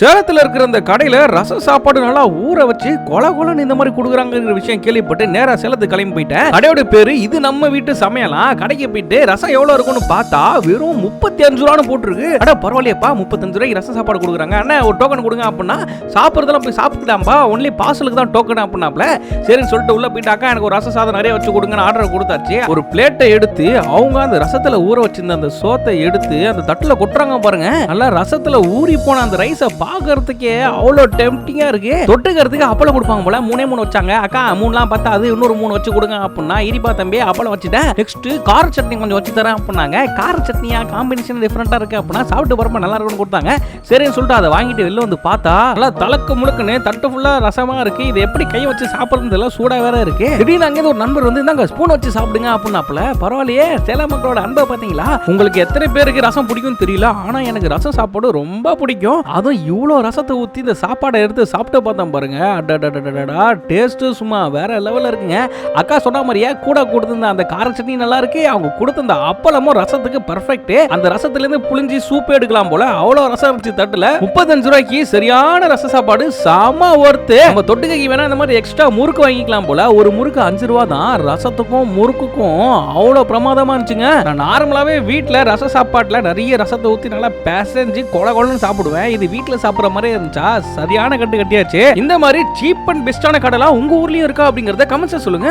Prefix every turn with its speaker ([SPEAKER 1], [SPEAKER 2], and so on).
[SPEAKER 1] சேலத்துல இருக்கிற அந்த கடையில ரச சாப்பாடு நல்லா ஊற வச்சு கொல கொலன்னு இந்த மாதிரி குடுக்குறாங்கிற விஷயம் கேள்விப்பட்டு நேரா சேலத்துக்கு கிளம்பி போயிட்டேன். கடையோட பேரு இது நம்ம வீட்டு சமையலாம். கடைக்கு போயிட்டு ரசம் எவ்வளவு இருக்கும்னு பார்த்தா வெறும் 35 ரூபான்னு போட்டுருக்கு. அட பரவாயில்லையப்பா, 35 ரூபாய்க்கு ரச சாப்பாடு கொடுக்குறாங்க. அண்ணா ஒரு டோக்கன் கொடுங்க அப்படின்னா சாப்பிட்றதெல்லாம் போய் சாப்பிட்டுதான்பா, ஒன்லி பார்சலுக்கு தான் டோக்கன் அப்படின்னாப்ல. சரின்னு சொல்லிட்டு உள்ள போயிட்டாக்கா எனக்கு ஒரு ரச சாதம் நிறைய வச்சு கொடுங்கன்னு ஆர்டர் கொடுத்தாச்சு. ஒரு பிளேட்டை எடுத்து அவங்க அந்த ரசத்துல ஊற வச்சிருந்த அந்த சோத்தை எடுத்து அந்த தட்டுல கொட்டுறாங்க பாருங்க. நல்லா ரசத்துல ஊறி போன அந்த ரைஸை பாக்குறதுக்கே அவ்வளோ டெம்ப்டிங்கா இருக்கு. தொட்டுக்கிறதுக்கு அப்பளம் கொடுப்பாங்க போல. 3 வச்சாங்க. அக்கா 3லாம் பார்த்தா அது இன்னொரு 3 வச்சு கொடுங்க அப்படின்னா, இரிப்பா தம்பி அப்பளம் வச்சுட்டேன், நெக்ஸ்ட் கார சட்னி கொஞ்சம் வச்சு தரேன் அப்படின்னாங்க. கார சட்னியா காம்பினேஷன் டிஃபரெண்டா இருக்கு அப்படின்னா சாப்பிட்டு வரப்ப நல்லா இருக்குன்னு கொடுத்தாங்க. சரின்னு சொல்லிட்டு அதை வாங்கிட்டு வெளில வந்து பார்த்தா நல்லா தலக்கு முழுக்குன்னு தட்டு ஃபுல்லா ரசமா இருக்கு. இது எப்படி கை வச்சு சாப்பிடுறது எல்லாம் சூடா வேற இருக்கு. திடீர்னு அங்கே ஒரு நண்பர் வந்து இந்தாங்க ஸ்பூன் வச்சு சாப்பிடுங்க அப்படின்னாப்ல. பரவாயில்லையே, சேலம் மக்களோட அன்பை பாத்தீங்களா. உங்களுக்கு எத்தனை பேருக்கு ரசம் பிடிக்கும் தெரியல, ஆனா எனக்கு ரசம் சாப்பாடு ரொம்ப பிடிக்கும். அதுவும் இவ்வளோ ரசத்தை ஊற்றி இந்த சாப்பாடை எடுத்து சாப்பிட்டு பார்த்தோம் பாருங்க. அடடடடடா, டேஸ்ட் சும்மா வேற லெவலில் இருக்குங்க. அக்கா சொன்ன மாதிரியே கூட கொடுத்துருந்த அந்த கார சட்னி நல்லா இருக்கு. அவங்க கொடுத்த அந்த அப்பளமும் ரசத்துக்கு பர்ஃபெக்ட். அந்த ரசத்துலேருந்து புளிஞ்சி சூப் எடுக்கலாம் போல. அவ்வளோ ரசம் இருந்துச்சு தட்டுல. 35 ரூபாய்க்கு சரியான ரச சாப்பாடு செம ஒர்த்து. நம்ம தொட்டுக்கைக்கு வேணா இந்த மாதிரி எக்ஸ்ட்ரா முறுக்கு வாங்கிக்கலாம் போல. ஒரு முறுக்கு 5 ரூபா தான். ரசத்துக்கும் முறுக்குக்கும் அவ்வளோ பிரமாதமா இருந்துச்சுங்க. நான் நார்மலாவே வீட்டில் ரச சாப்பாட்டில் நிறைய ரசத்தை ஊற்றி நல்லா பேசஞ்சு கொல கொலன்னு சாப்பிடுவேன். இது வீட்டில் சாப்பிட்ற மாதிரி இருந்துச்சா சரியான கட்டு கட்டியாச்சு. இந்த மாதிரி சீப் அண்ட் பெஸ்டான கடைலாம் உங்க ஊர்லயும் இருக்கா அப்படிங்கறத கமெண்ட்ஸ்ல சொல்லுங்க.